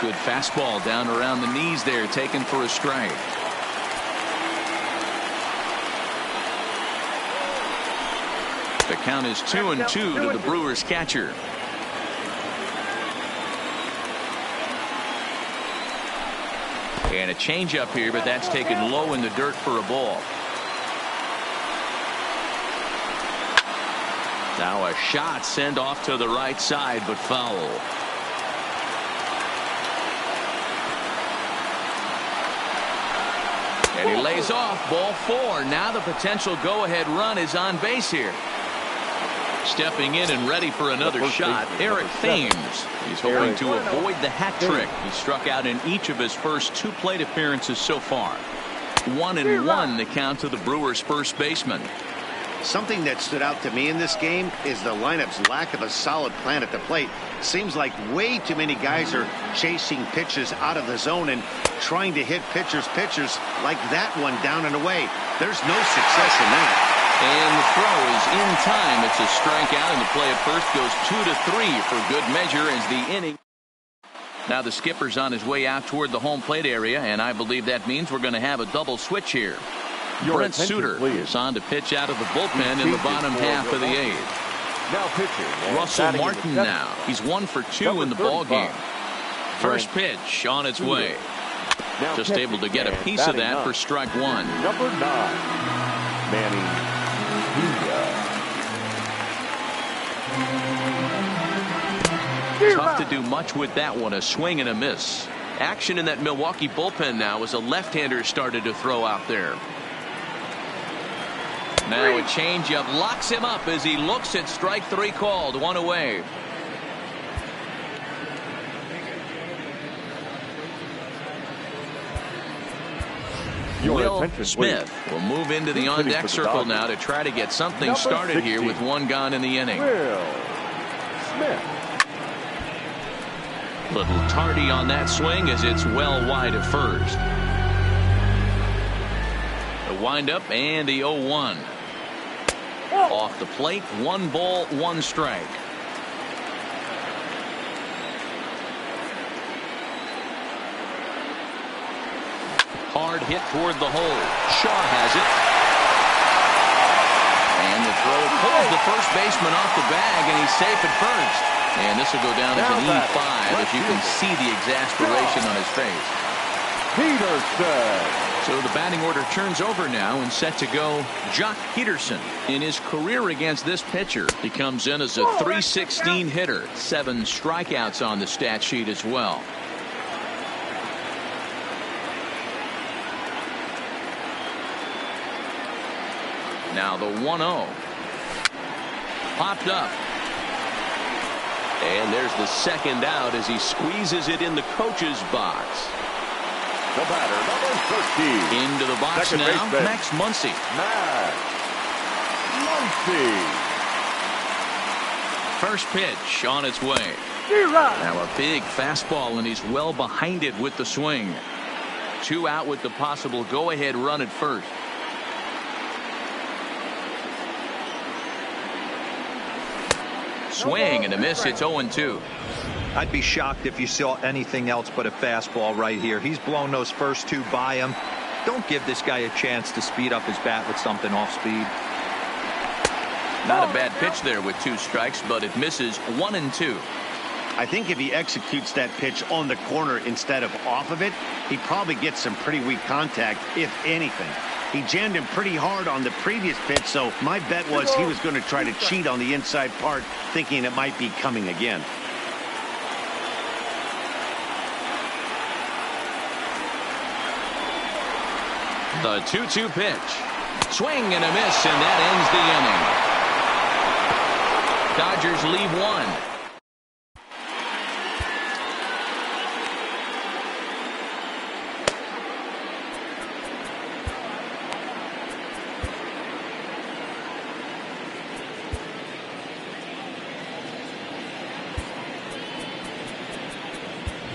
Good fastball down around the knees there, taken for a strike. The count is 2-2 to the Brewers catcher. And a changeup here, but that's taken low in the dirt for a ball. Now a shot sent off to the right side, but foul. And he lays off, ball 4. Now the potential go-ahead run is on base here. Stepping in and ready for another shot, Eric Thames. He's hoping to avoid the hat trick. He struck out in each of his first 2 plate appearances so far. 1-1 the count to the Brewers' first baseman. Something that stood out to me in this game is the lineup's lack of a solid plan at the plate. Seems like way too many guys are chasing pitches out of the zone and trying to hit pitchers like that one down and away. There's no success in that. And the throw is in time. It's a strikeout, and the play at first goes 2-3 for good measure as the inning. Now the skipper's on his way out toward the home plate area, and I believe that means we're going to have a double switch here. Brent Suter is on to pitch out of the bullpen in the bottom half of the 8th. Now pitching. Russell Martin now. He's 1 for 2 in the ball game. First pitch on its way. Just able to get a piece of that for strike 1. Number 9, Manny. Tough to do much with that one. A swing and a miss. Action in that Milwaukee bullpen now as a left-hander started to throw out there. Now a changeup locks him up as he looks at strike 3 called. 1 away. Will Smith will move into the on-deck circle now to try to get something started here with 1 gone in the inning. Will Smith. Little tardy on that swing as it's well wide of first. The windup and the 0-1. Off the plate, 1 ball, 1 strike. Hard hit toward the hole. Shaw has it. And the throw pulls the first baseman off the bag, and he's safe at first. And this will go down as an E5 if you can see the exasperation on his face. Peterson. So the batting order turns over now and set to go Jock Peterson. In his career against this pitcher, he comes in as a .316 hitter. 7 strikeouts on the stat sheet as well. Now the 1-0. Popped up. And there's the second out as he squeezes it in the coach's box. The batter, number 13. Into the box Second now, baseman. Max Muncy. Max Muncy. First pitch on its way. Now a big fastball, and he's well behind it with the swing. 2 out with the possible go-ahead run at first. Swing and a miss. It's 0-2. I'd be shocked if you saw anything else but a fastball right here. He's blown those first 2 by him. Don't give this guy a chance to speed up his bat with something off speed. Not a bad pitch there with 2 strikes, but it misses. 1-2. I think if he executes that pitch on the corner instead of off of it, he probably gets some pretty weak contact, if anything. He jammed him pretty hard on the previous pitch, so my bet was he was going to try to cheat on the inside part, thinking it might be coming again. The 2-2 pitch. Swing and a miss, and that ends the inning. Dodgers leave one.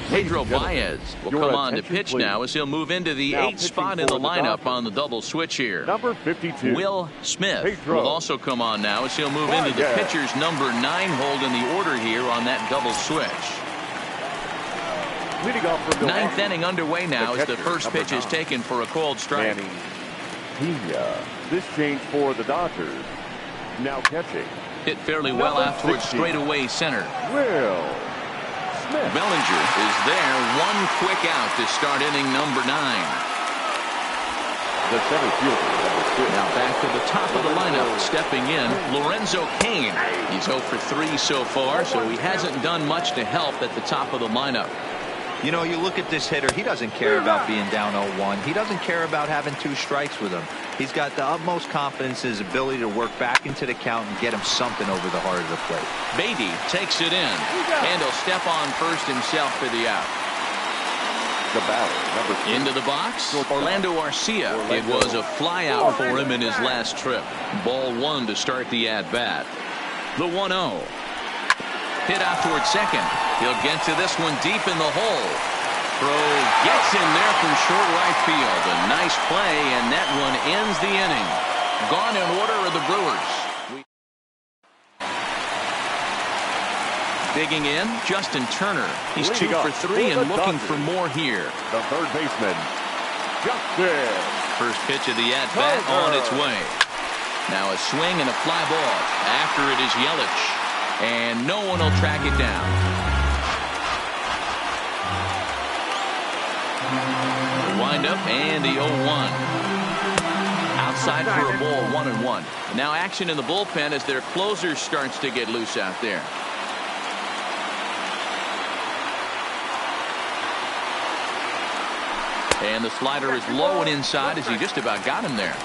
Pedro Baez will come on to pitch now as he'll move into the 8th spot in the lineup on the double switch here. Number 52. Will Smith will also come on now as he'll move into the pitcher's number 9 hold in the order here on that double switch. Leading off from Ninth inning underway now as the first pitch is taken for a called strike. This change for the Dodgers. Now catching. Hit fairly well out towards straightaway center. Will Bellinger is there. One quick out to start inning number 9. The center fielder. Now back to the top of the lineup. Stepping in, Lorenzo Cain. He's 0 for 3 so far, so he hasn't done much to help at the top of the lineup. You know, you look at this hitter, he doesn't care about being down 0-1. He doesn't care about having 2 strikes with him. He's got the utmost confidence in his ability to work back into the count and get him something over the heart of the plate. Beatty takes it in, and he'll step on first himself for the out. The batter, number 2. Into the box, Orlando Arcia. It was a fly out for him in his last trip. Ball 1 to start the at-bat. The 1-0. Hit out towards second. He'll get to this one deep in the hole. Throw gets in there from short right field. A nice play, and that one ends the inning. Gone in order are the Brewers. Digging in, Justin Turner. He's 2 for 3 and looking for more here. The third baseman, Justin. First pitch of the at-bat on its way. Now a swing and a fly ball. After it is Yelich. And no one will track it down. The windup and the 0-1. Outside for a ball, 1-1. Now action in the bullpen as their closer starts to get loose out there. And the slider is low and inside as he just about got him there.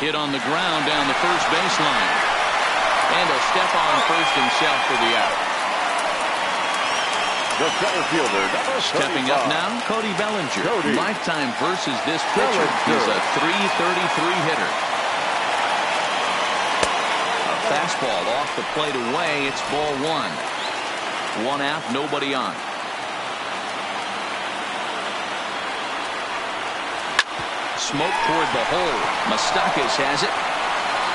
Hit on the ground down the first baseline. And he'll step on first himself for the out. The center fielder, stepping up now, Cody Bellinger. Lifetime versus this pitcher. He's a .333 hitter. A fastball off the plate away. It's ball 1. 1 out, nobody on. Smoke toward the hole. Moustakas has it.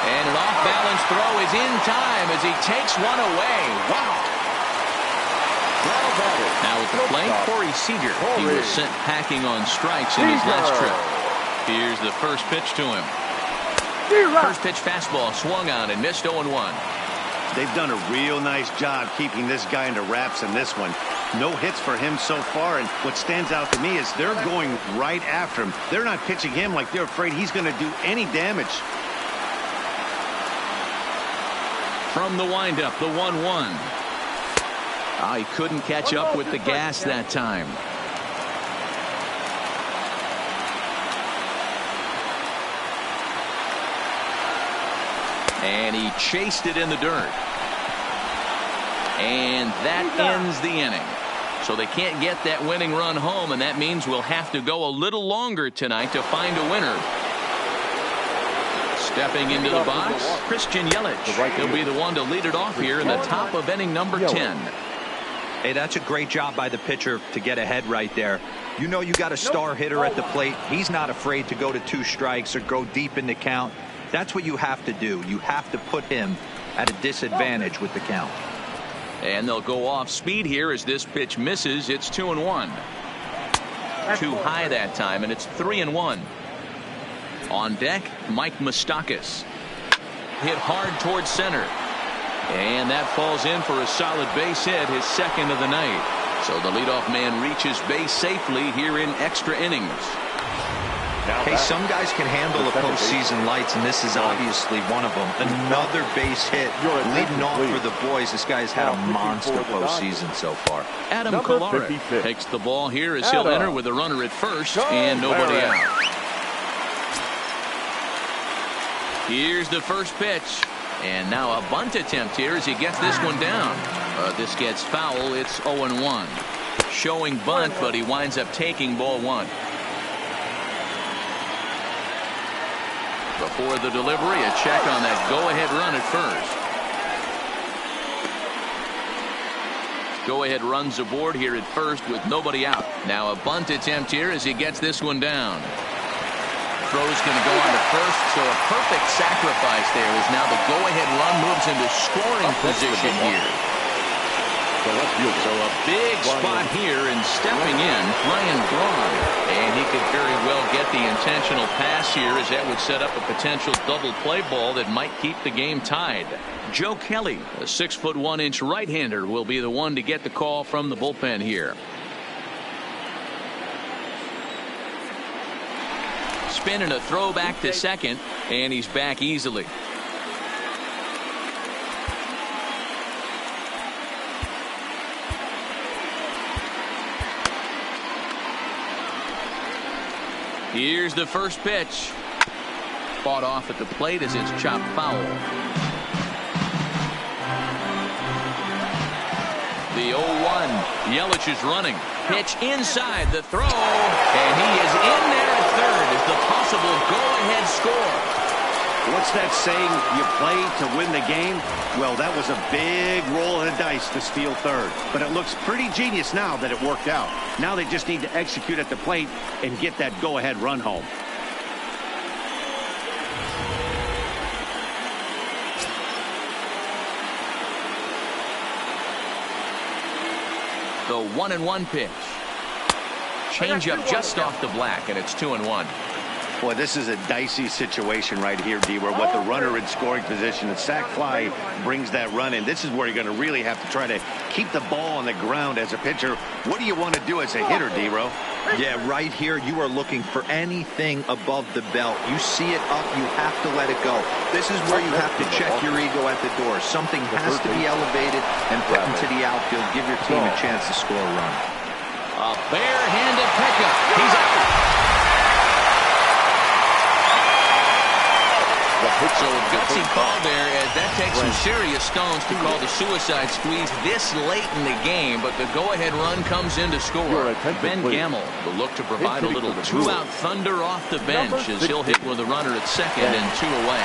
And an off-balance throw is in time as he takes one away. Wow. Now at the plate, Corey Seager. He was sent packing on strikes in his last trip. Here's the first pitch to him. First pitch fastball swung on and missed 0-1. They've done a real nice job keeping this guy into wraps in this one. No hits for him so far, and what stands out to me is they're going right after him. They're not pitching him like they're afraid he's going to do any damage. From the windup, the 1-1. Oh, he couldn't catch up with the gas that time. And he chased it in the dirt. And that ends the inning. So they can't get that winning run home, and that means we'll have to go a little longer tonight to find a winner. Stepping into the box, Christian Yelich. He'll be the one to lead it off here in the top of inning number 10. Hey, that's a great job by the pitcher to get ahead right there. You know you got a star hitter at the plate. He's not afraid to go to 2 strikes or go deep in the count. That's what you have to do. You have to put him at a disadvantage with the count. And they'll go off speed here as this pitch misses. It's 2-1. Too high that time, and it's 3-1. On deck, Mike Moustakas. Hit hard towards center. And that falls in for a solid base hit, his second of the night. So the leadoff man reaches base safely here in extra innings. Hey, some guys can handle the postseason lights, and this is obviously one of them. Another base hit leading off for the boys. This guy's had a monster postseason so far. Adam Kolarek takes the ball here as he'll enter with a runner at first and nobody out. Here's the first pitch. And now a bunt attempt here as he gets this one down. This gets foul. It's 0-1. Showing bunt, but he winds up taking ball one. Before the delivery, a check on that go-ahead run at first. Go-ahead runs aboard here at first with nobody out. Now a bunt attempt here as he gets this one down. Throw's going to go on to first, so a perfect sacrifice there as now the go-ahead run moves into scoring position here. So a big spot here, and stepping in, Ryan Braun. And he could very well get the intentional pass here as that would set up a potential double play ball that might keep the game tied. Joe Kelly, a 6'1" right-hander, will be the one to get the call from the bullpen here. Spin and a throw back to second, and he's back easily. Here's the first pitch. Fought off at the plate as it's chopped foul. The 0-1. Yelich is running. Pitch inside the throw. And he is in there at third as the possible go-ahead score. What's that saying? You play to win the game? Well, that was a big roll of the dice to steal third. But it looks pretty genius now that it worked out. Now they just need to execute at the plate and get that go-ahead run home. The 1-1 pitch. Changeup just off the black, and it's 2-1. Boy, this is a dicey situation right here, D, where what the runner in scoring position, the sac fly brings that run in. This is where you're going to really have to try to keep the ball on the ground as a pitcher. What do you want to do as a hitter, D-Ro? Yeah, right here, you are looking for anything above the belt. You see it up, you have to let it go. This is where you have to check your ego at the door. Something has to be elevated and put into the outfield. Give your team a chance to score a run. A bare-handed pickup. He's out. So a gutsy call there as that takes some serious stones to call the suicide squeeze this late in the game, but the go-ahead run comes in to score. Ben Gamel will look to provide a little two-out thunder off the bench as he'll hit with a runner at second and two away.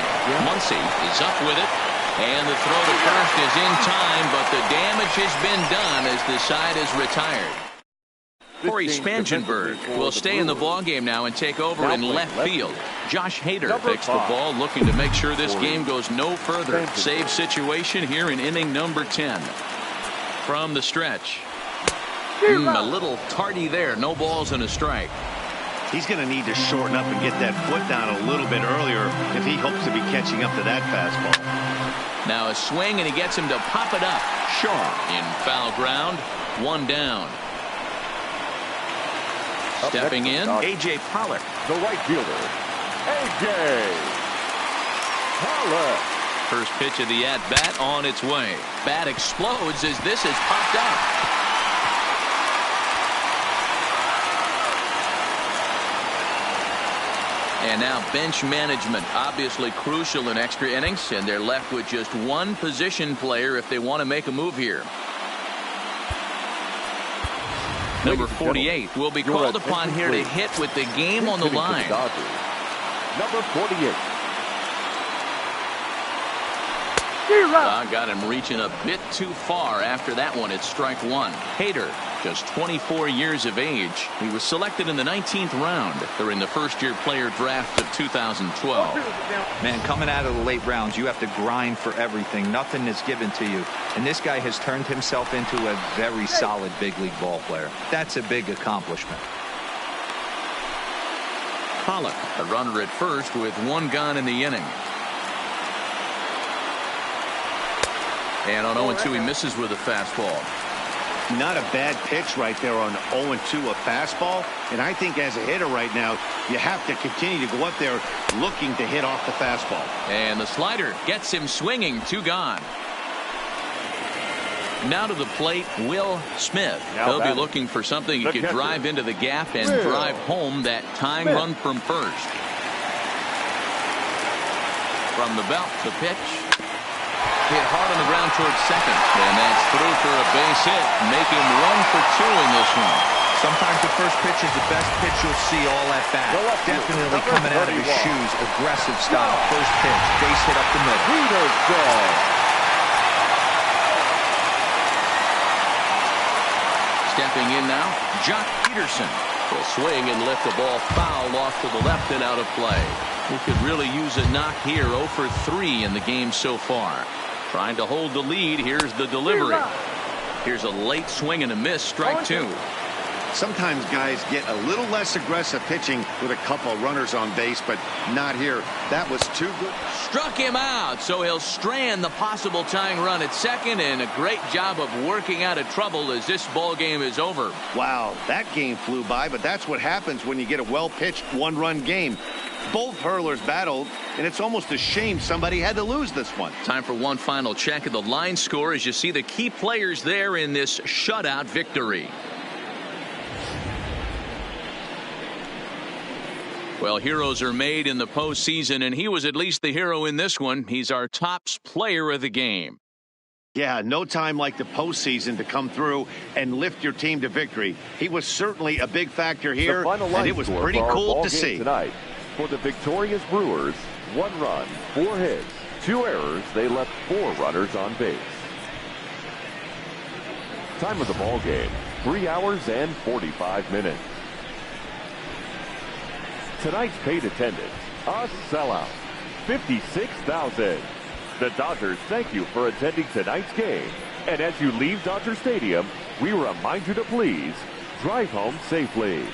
Muncy is up with it, and the throw to first is in time, but the damage has been done as the side is retired. Corey Spangenberg will stay in the ballgame now and take over in left field. Josh Hader takes the ball, looking to make sure this game goes no further. Save situation here in inning number 10. From the stretch. A little tardy there. No balls and a strike. He's going to need to shorten up and get that foot down a little bit earlier if he hopes to be catching up to that fastball. Now a swing, and he gets him to pop it up. Shaw in foul ground. One down. Stepping in, A.J. Pollock. The right fielder, A.J. Pollock. First pitch of the at-bat on its way. Bat explodes as this is popped up. And now bench management, obviously crucial in extra innings, and they're left with just one position player if they want to make a move here. Number 48 will be called upon here to hit with the game on the line. Number 48. Got him reaching a bit too far after that one. It's strike one. Hader Just 24 years of age. He was selected in the 19th round during the first-year player draft of 2012. Man, coming out of the late rounds, you have to grind for everything. Nothing is given to you. And this guy has turned himself into a very solid big league ball player. That's a big accomplishment. Pollock, a runner at first with one gone in the inning. And on 0-2, he misses with a fastball. Not a bad pitch right there on 0-2, a fastball. And I think as a hitter right now, you have to continue to go up there looking to hit off the fastball. And the slider gets him swinging. 2 gone. Now to the plate, Will Smith. He'll be looking for something he could drive into the gap and drive home that tying run from first. From the belt, the pitch. Hit hard on the ground towards second. And that's through for a base hit. Make him 1 for 2 in this one. Sometimes the first pitch is the best pitch you'll see all at bat. Definitely coming out of his shoes. Aggressive style. First pitch. Base hit up the middle. Stepping in now, Jock Peterson will swing and lift the ball foul off to the left and out of play. He could really use a knock here. 0 for 3 in the game so far. Trying to hold the lead. Here's the delivery. Here's a late swing and a miss. Strike 2. Sometimes guys get a little less aggressive pitching with a couple of runners on base, but not here. That was too good. Struck him out, so he'll strand the possible tying run at second, and a great job of working out of trouble as this ball game is over. Wow, that game flew by, but that's what happens when you get a well-pitched one-run game. Both hurlers battled, and it's almost a shame somebody had to lose this one. Time for one final check of the line score as you see the key players there in this shutout victory. Well, heroes are made in the postseason, and he was at least the hero in this one. He's our top player of the game. Yeah, no time like the postseason to come through and lift your team to victory. He was certainly a big factor here, and it was pretty cool to see. Tonight, for the victorious Brewers, 1 run, 4 hits, 2 errors. They left 4 runners on base. Time of the ball game, 3 hours and 45 minutes. Tonight's paid attendance, a sellout, 56,000. The Dodgers thank you for attending tonight's game. And as you leave Dodger Stadium, we remind you to please drive home safely.